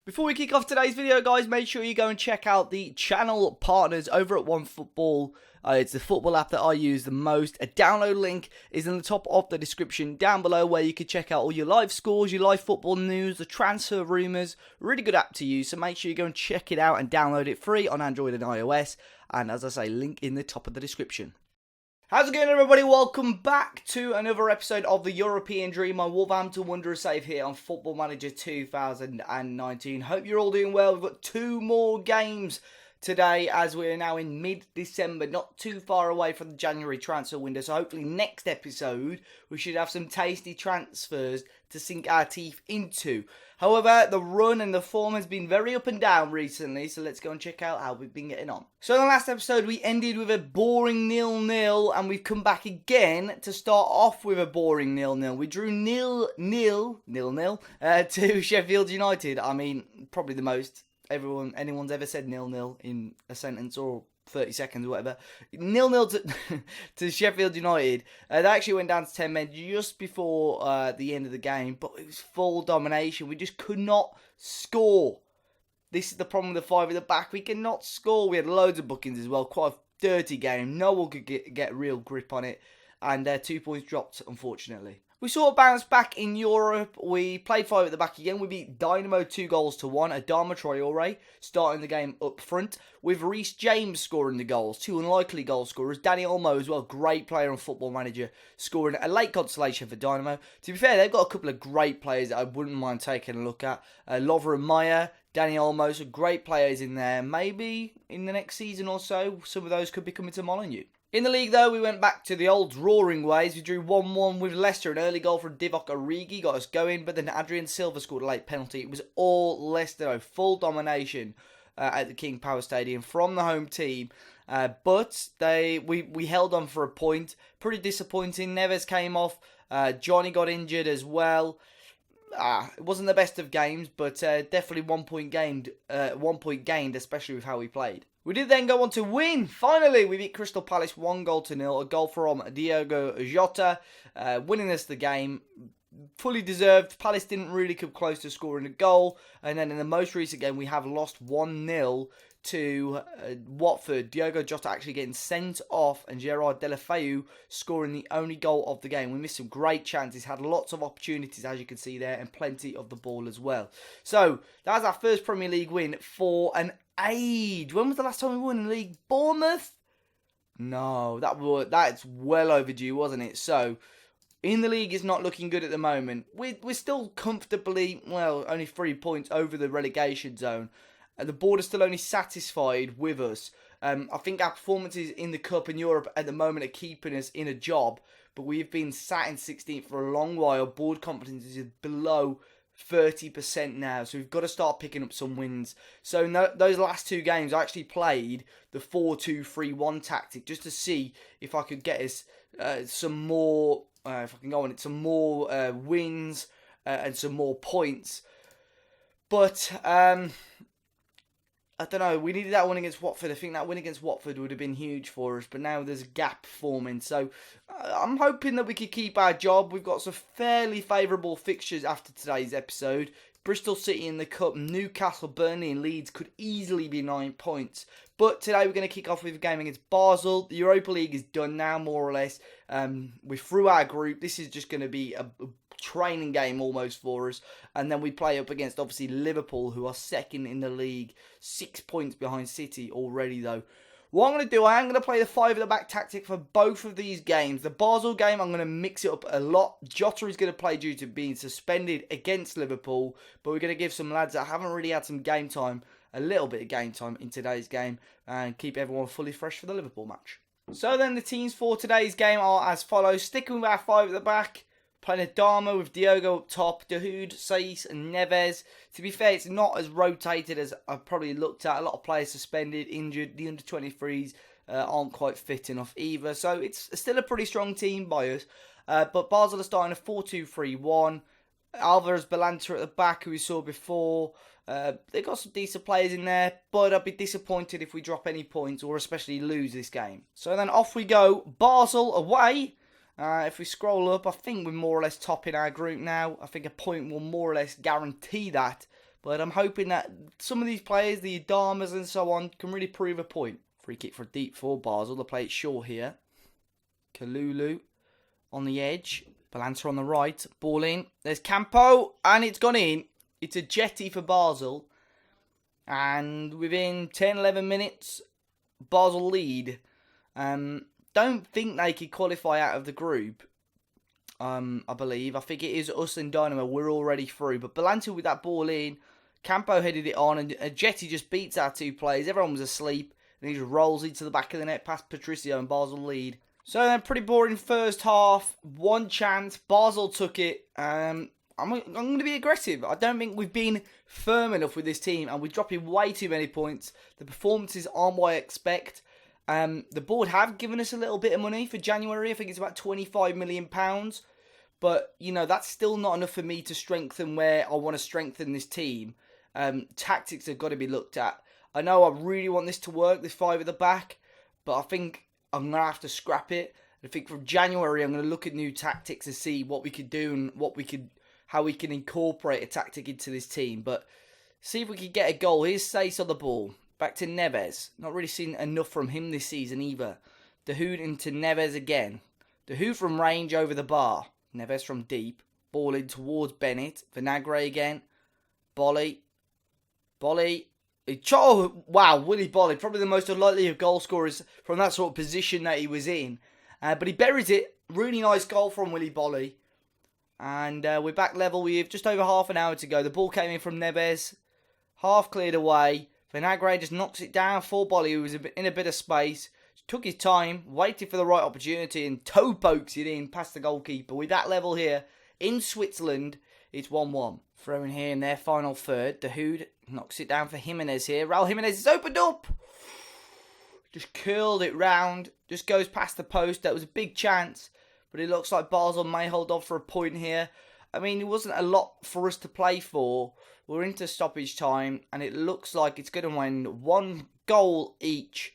Before we kick off today's video, guys, make sure you go and check out the channel partners over at OneFootball. It's the football app that I use the most. A download link is in the top of the description down below, where you can check out all your live scores, your live football news, the transfer rumours. Really good app to use, so make sure you go and check it out and download it free on Android and iOS. And as I say, link in the top of the description. How's it going, everybody? Welcome back to another episode of the European Dream. My Wolverhampton Wanderers save here on Football Manager 2019. Hope you're all doing well. We've got two more games today as we're now in mid-December, not too far away from the January transfer window. So hopefully next episode we should have some tasty transfers to sink our teeth into. However, the run and the form has been very up and down recently, so let's go and check out how we've been getting on. So in the last episode we ended with a boring 0-0, and we've come back again to start off with a boring 0-0. We drew 0-0 to Sheffield United. I mean, probably the most anyone's ever said 0-0 in a sentence or 30 seconds or whatever. 0-0 to Sheffield United. They actually went down to 10 men just before the end of the game, but it was full domination. We just could not score. This is the problem with the five at the back. We cannot score. We had loads of bookings as well. Quite a dirty game. No one could get a real grip on it. And 2 points dropped, unfortunately. We sort of bounced back in Europe. We played five at the back again. We beat Dynamo 2-1. Adama Traore starting the game up front, with Reece James scoring the goals. Two unlikely goal scorers. Dani Olmo as well, great player on Football Manager, scoring a late consolation for Dynamo. To be fair, they've got a couple of great players that I wouldn't mind taking a look at. Lovren Mayer, Dani Olmo, some great players in there. Maybe in the next season or so, some of those could be coming to Molineux. In the league, though, we went back to the old roaring ways. We drew 1-1 with Leicester. An early goal from Divock Origi got us going, but then Adrian Silva scored a late penalty. It was all Leicester, though. Full domination at the King Power Stadium from the home team. But we held on for a point. Pretty disappointing. Neves came off. Johnny got injured as well. It wasn't the best of games, but definitely 1 point gained. 1 point gained, especially with how we played. We did then go on to win. Finally, we beat Crystal Palace 1-0. A goal from Diogo Jota, winning us the game. Fully deserved. Palace didn't really come close to scoring a goal. And then in the most recent game, we have lost 1-0 to Watford. Diogo Jota actually getting sent off, and Gerard Deulofeu scoring the only goal of the game. We missed some great chances, had lots of opportunities, as you can see there, and plenty of the ball as well. So that was our first Premier League win for an age. When was the last time we won the league? Bournemouth? No, that's well overdue, wasn't it? So in the league, it's not looking good at the moment. We're still comfortably, well, only 3 points over the relegation zone. And the board is still only satisfied with us. I think our performances in the Cup in Europe at the moment are keeping us in a job. But we've been sat in 16th for a long while. Board confidence is below 30% now. So we've got to start picking up some wins. So in those last two games, I actually played the 4-2-3-1 tactic just to see if I could get us some more, if I can go on it, some more wins and some more points. But I don't know, we needed that win against Watford. I think that win against Watford would have been huge for us, but now there's a gap forming. So I'm hoping that we could keep our job. We've got some fairly favourable fixtures after today's episode. Bristol City in the Cup, Newcastle, Burnley and Leeds could easily be 9 points. But today we're going to kick off with a game against Basel. The Europa League is done now, more or less. We're through our group. This is just going to be a training game almost for us, and then we play up against obviously Liverpool, who are second in the league, 6 points behind City already though. What I'm going to do, I am going to play the five at the back tactic for both of these games. The Basel game, I'm going to mix it up a lot. Jota is going to play due to being suspended against Liverpool, but we're going to give some lads that haven't really had some game time a little bit of game time in today's game and keep everyone fully fresh for the Liverpool match. So then the teams for today's game are as follows. Sticking with our five at the back, playing Adama with Diogo up top, Dahoud, Saiss and Neves. To be fair, it's not as rotated as I probably looked at. A lot of players suspended, injured. The under-23s aren't quite fit enough either. So it's still a pretty strong team by us. But Basel are starting a 4-2-3-1. Alvarez Balanta at the back, who we saw before. They've got some decent players in there, but I'd be disappointed if we drop any points or especially lose this game. So then off we go. Basel away. If we scroll up, I think we're more or less top in our group now. I think a point will more or less guarantee that. But I'm hoping that some of these players, the Adamas and so on, can really prove a point. Free kick for deep for Basel. They play it short here. Kalulu on the edge. Balanta on the right. Ball in. There's Campo. And it's gone in. It's a jetty for Basel. And within 10-11 minutes, Basel lead. Don't think they could qualify out of the group. I believe. I think it is us and Dynamo. We're already through. But Balanta with that ball in. Campo headed it on. And Jetty just beats our two players. Everyone was asleep. And he just rolls into the back of the net past Patricio and Basel lead. So then, pretty boring first half. One chance. Basel took it. I'm going to be aggressive. I don't think we've been firm enough with this team. And we're dropping way too many points. The performances aren't what I expect. The board have given us a little bit of money for January. I think it's about £25 million. But, you know, that's still not enough for me to strengthen where I want to strengthen this team. Tactics have got to be looked at. I know I really want this to work, this 5 at the back. But I think I'm going to have to scrap it. I think from January, I'm going to look at new tactics and see what we could do and how we can incorporate a tactic into this team. But see if we can get a goal. Here's Sace on the ball. Back to Neves. Not really seen enough from him this season either. Dahoud into Neves again. Dahoud from range over the bar. Neves from deep. Ball in towards Bennett. Vinagre again. Bolly. Oh, wow, Willy Bolly. Probably the most unlikely of goal scorers from that sort of position that he was in. But he buries it. Really nice goal from Willy Bolly. And we're back level. We have just over half an hour to go. The ball came in from Neves. Half cleared away. Vinagre just knocks it down for Bolly, who was in a bit of space. Took his time, waited for the right opportunity, and toe pokes it in past the goalkeeper. With that level here, in Switzerland, it's 1-1. Throwing here in their final third. Dahoud knocks it down for Jimenez here. Raul Jimenez is opened up. Just curled it round. Just goes past the post. That was a big chance. But it looks like Basel may hold off for a point here. I mean, it wasn't a lot for us to play for. We're into stoppage time. And it looks like it's going to win 1 goal each.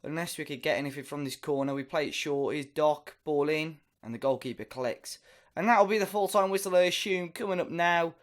Unless we could get anything from this corner. We play it short. Here's Doc. Ball in. And the goalkeeper collects. And that'll be the full-time whistle, I assume, coming up now.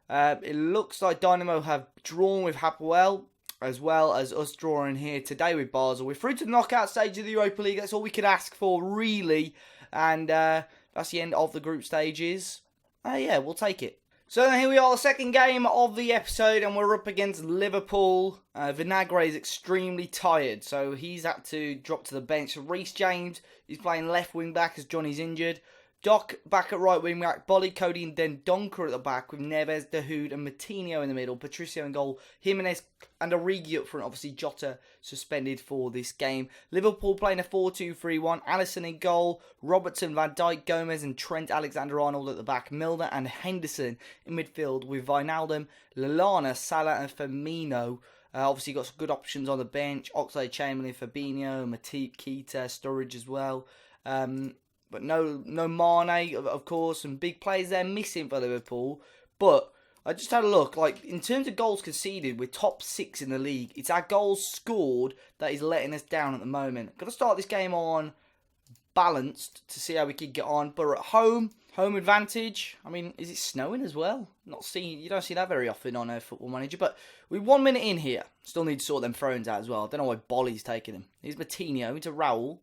It looks like Dynamo have drawn with Hapoel, as well as us drawing here today with Basel. We're through to the knockout stage of the Europa League. That's all we could ask for, really. And that's the end of the group stages. Yeah, we'll take it. So here we are, the second game of the episode, and we're up against Liverpool. Vinagre is extremely tired, so he's had to drop to the bench. Reece James is playing left wing back as Johnny's injured. Doc back at right wing back, Bolly, Cody and Dendoncker at the back with Neves, Dahoud and Matinho in the middle, Patricio in goal, Jimenez and Origi up front. Obviously Jota suspended for this game. Liverpool playing a 4-2-3-1, Alisson in goal, Robertson, Van Dijk, Gomez and Trent Alexander-Arnold at the back, Milner and Henderson in midfield with Wijnaldum, Lallana, Salah and Firmino. Obviously got some good options on the bench, Oxlade-Chamberlain, Fabinho, Matip, Keita, Sturridge as well. But no Mane, of course, and big players there missing for Liverpool. But I just had a look, like, in terms of goals conceded, we're top 6 in the league. It's our goals scored that is letting us down at the moment. Got to start this game on balanced to see how we can get on. But at home advantage. I mean, is it snowing as well? You don't see that very often on a Football Manager. But we're 1 minute in here. Still need to sort them throws out as well. I don't know why Bolly's taking them. Here's Matinho into Raul.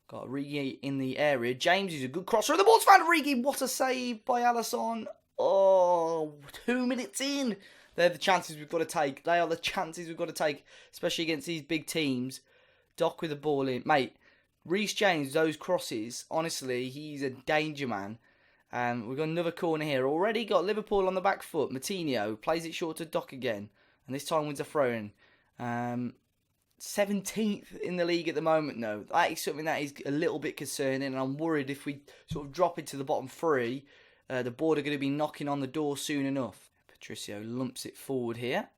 Got Origi in the area. James is a good crosser. The ball's found Origi. What a save by Alisson. Oh, 2 minutes in. They're the chances we've got to take. They are the chances we've got to take, especially against these big teams. Doc with the ball in. Mate, Reece James, those crosses, honestly, he's a danger man. We've got another corner here. Already got Liverpool on the back foot. Matinho plays it short to Doc again. And this time wins a throw-in. 17th in the league at the moment, though. That is something that is a little bit concerning, and I'm worried if we sort of drop into the bottom 3, the board are going to be knocking on the door soon enough. Patricio lumps it forward here.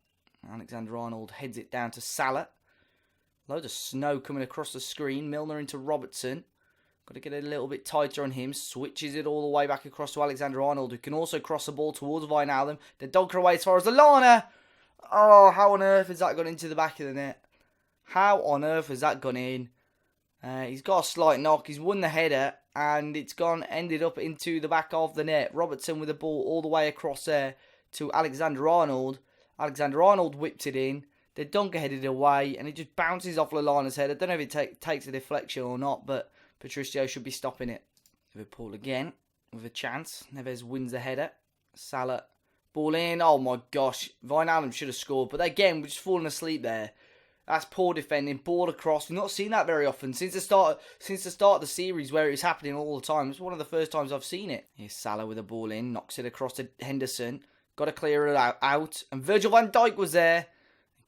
Alexander-Arnold heads it down to Salah. Loads of snow coming across the screen. Milner into Robertson. Got to get a little bit tighter on him. Switches it all the way back across to Alexander-Arnold, who can also cross the ball towards Wijnaldum. Then Donker away as far as Lallana. Oh, how on earth has that gone into the back of the net? How on earth has that gone in? He's got a slight knock. He's won the header. And it's ended up into the back of the net. Robertson with the ball all the way across there to Alexander-Arnold. Alexander-Arnold whipped it in. Then Donker headed away, and it just bounces off Lallana's head. I don't know if it takes a deflection or not, but Patricio should be stopping it. Liverpool again with a chance. Neves wins the header. Salah, ball in. Oh my gosh, Wijnaldum should have scored, but again, we're just falling asleep there. That's poor defending. Ball across. We've not seen that very often since the start of the series, where it was happening all the time. It's one of the first times I've seen it. Here's Salah with a ball in, knocks it across to Henderson. Got to clear it out. And Virgil van Dijk was there.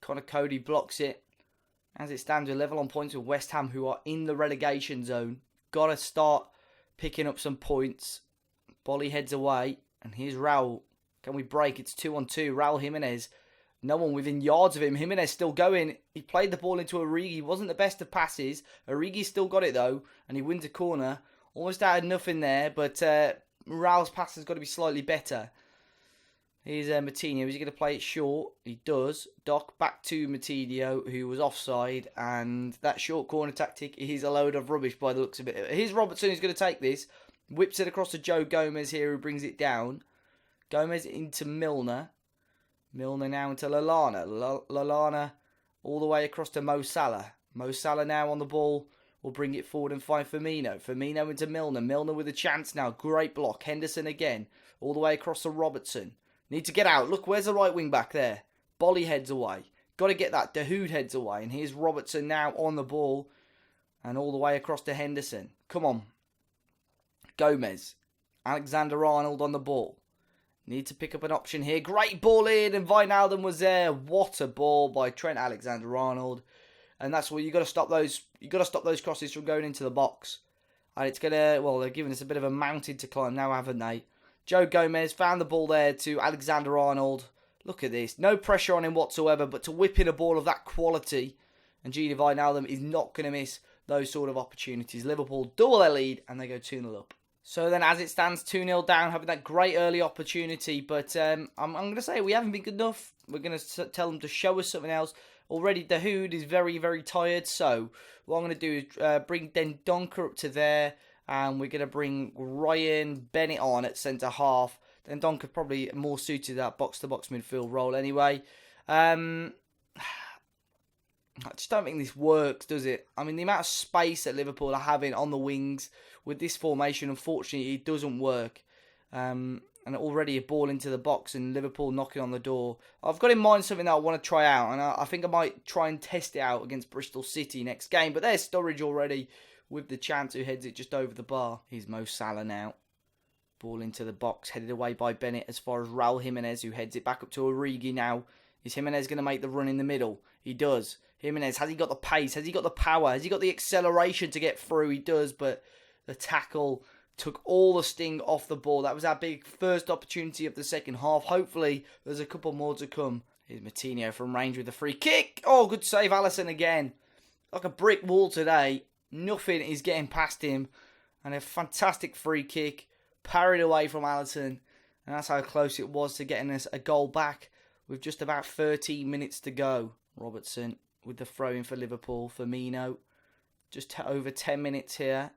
Connor Cody blocks it. As it stands, we're level on points with West Ham, who are in the relegation zone. Got to start picking up some points. Bolly heads away. And here's Raul. Can we break? It's 2-on-2. Raul Jimenez. No one within yards of him. Jimenez still going. He played the ball into Origi. Wasn't the best of passes. Origi still got it though. And he wins a corner. Almost out of nothing there. But Raul's pass has got to be slightly better. Here's Moutinho. Is he going to play it short? He does. Doc back to Moutinho, who was offside. And that short corner tactic is a load of rubbish by the looks of it. Here's Robertson, who's going to take this. Whips it across to Joe Gomez here, who brings it down. Gomez into Milner. Milner now into Lallana. Lallana all the way across to Mo Salah. Mo Salah now on the ball. Will bring it forward and find Firmino. Firmino into Milner. Milner with a chance now. Great block. Henderson again. All the way across to Robertson. Need to get out. Look, where's the right wing back there? Bolly heads away. Got to get that. Dahoud heads away. And here's Robertson now on the ball. And all the way across to Henderson. Come on. Gomez. Alexander-Arnold on the ball. Need to pick up an option here. Great ball in, and Wijnaldum was there. What a ball by Trent Alexander-Arnold. And that's what you got to stop those. You got to stop those crosses from going into the box. And it's gonna. Well, they're giving us a bit of a mountain to climb now, haven't they? Joe Gomez found the ball there to Alexander-Arnold. Look at this. No pressure on him whatsoever, but to whip in a ball of that quality, and Gini Wijnaldum is not going to miss those sort of opportunities. Liverpool double their lead, and they go 2-0 up. So then as it stands, 2-0 down, having that great early opportunity. But I'm going to say we haven't been good enough. We're going to tell them to show us something else. Already Dahoud is very, very tired. So what I'm going to do is bring Dendoncker up to there. And we're going to bring Ryan Bennett on at centre-half. Dendoncker probably more suited to that box-to-box midfield role anyway. I just don't think this works, does it? I mean, the amount of space that Liverpool are having on the wings with this formation, unfortunately, it doesn't work. And already a ball into the box and Liverpool knocking on the door. I've got in mind something that I want to try out, and I think I might try and test it out against Bristol City next game. But there's Sturridge already with the chance, who heads it just over the bar. Here's Mo Salah now. Ball into the box, headed away by Bennett as far as Raul Jimenez, who heads it back up to Origi now. Is Jimenez going to make the run in the middle? He does. Jimenez, has he got the pace? Has he got the power? Has he got the acceleration to get through? He does, but the tackle took all the sting off the ball. That was our big first opportunity of the second half. Hopefully, there's a couple more to come. Here's Moutinho from range with a free kick. Oh, good save, Alisson again. Like a brick wall today. Nothing is getting past him. And a fantastic free kick. Parried away from Alisson. And that's how close it was to getting us a goal back with just about 13 minutes to go. Robertson with the throw-in for Liverpool. Firmino. Just over 10 minutes here.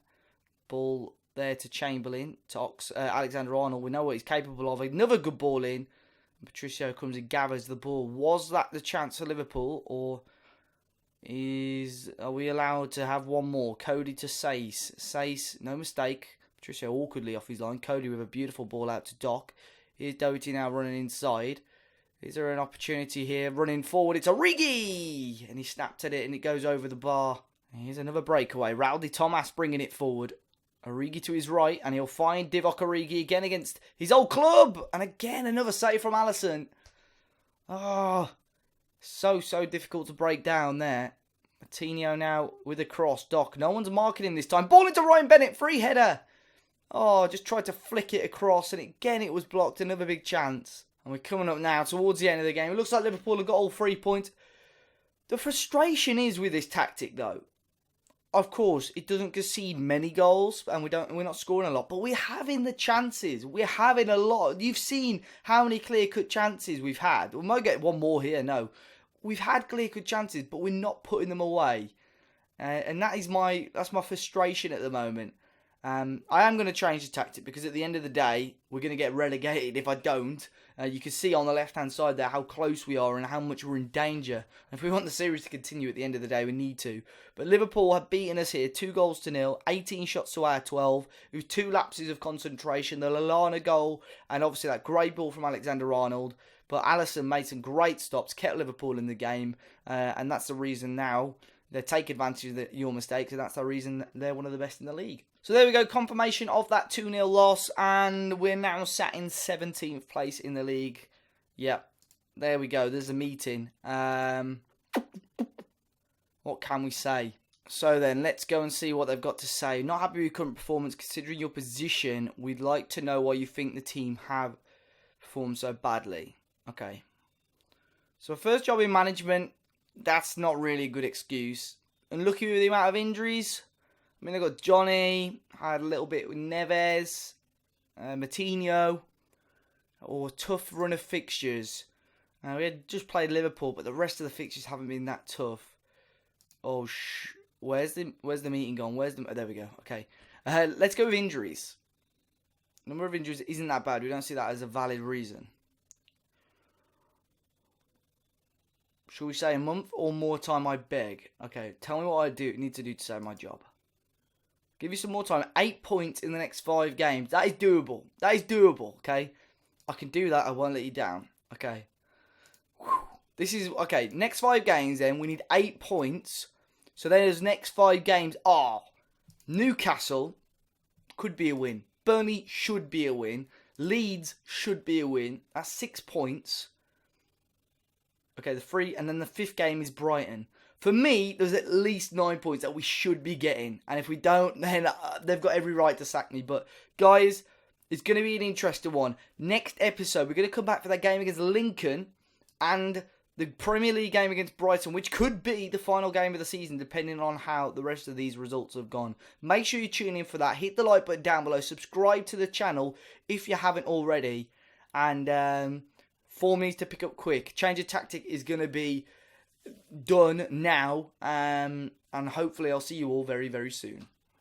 Ball there to Chamberlain. To Alexander-Arnold. We know what he's capable of. Another good ball in. Patricio comes and gathers the ball. Was that the chance for Liverpool? Or are we allowed to have one more? Cody to Sace. Sace, no mistake. Patricio awkwardly off his line. Cody with a beautiful ball out to Doc. Here's Doherty now running inside. Is there an opportunity here? Running forward. It's Origi! And he snapped at it and it goes over the bar. Here's another breakaway. Rowdy Thomas bringing it forward. Origi to his right. And he'll find Divock Origi again against his old club. And again, another save from Alisson. Oh, so difficult to break down there. Moutinho now with a cross. Doc, no one's marking him this time. Ball into Ryan Bennett. Free header. Oh, just tried to flick it across. And again, it was blocked. Another big chance. And we're coming up now towards the end of the game. It looks like Liverpool have got all 3 points. The frustration is with this tactic, though. Of course, it doesn't concede many goals, and we're not scoring a lot. But we're having the chances. We're having a lot. You've seen how many clear-cut chances we've had. We might get one more here. No, we've had clear-cut chances, but we're not putting them away. And that's my frustration at the moment. I am going to change the tactic because at the end of the day, we're going to get relegated if I don't. You can see on the left-hand side there how close we are and how much we're in danger. If we want the series to continue at the end of the day, we need to. But Liverpool have beaten us here 2-0, 18 shots to our 12, with 2 lapses of concentration, the Lallana goal, and obviously that great ball from Alexander-Arnold. But Alisson made some great stops, kept Liverpool in the game, and that's the reason now they take advantage of your mistakes, and that's the reason they're one of the best in the league. So there we go, confirmation of that 2-0 loss, and we're now sat in 17th place in the league. Yep, there we go, there's a meeting. What can we say? So then, let's go and see what they've got to say. Not happy with current performance, considering your position. We'd like to know why you think the team have performed so badly. Okay. So first job in management, that's not really a good excuse. And looking at the amount of injuries, I mean, they've got Johnny, had a little bit with Neves, Matinho, or a tough run of fixtures. We had just played Liverpool, but the rest of the fixtures haven't been that tough. Oh, where's the meeting gone? Oh, there we go. Okay, let's go with injuries. Number of injuries isn't that bad. We don't see that as a valid reason. Shall we say a month or more time, I beg? Okay, tell me what I need to do to save my job. Give you some more time. 8 points in the next 5 games. That is doable. That is doable, okay? I can do that. I won't let you down. Okay. Whew. This is, okay, next 5 games then. We need 8 points. So those next 5 games are Newcastle could be a win. Burnley should be a win. Leeds should be a win. That's 6 points. Okay, the 3, and then the 5th game is Brighton. For me, there's at least 9 points that we should be getting. And if we don't, then they've got every right to sack me. But, guys, it's going to be an interesting one. Next episode, we're going to come back for that game against Lincoln and the Premier League game against Brighton, which could be the final game of the season, depending on how the rest of these results have gone. Make sure you tune in for that. Hit the like button down below. Subscribe to the channel if you haven't already. And form needs to pick up quick. Change of tactic is going to be done now, and hopefully I'll see you all very, very soon.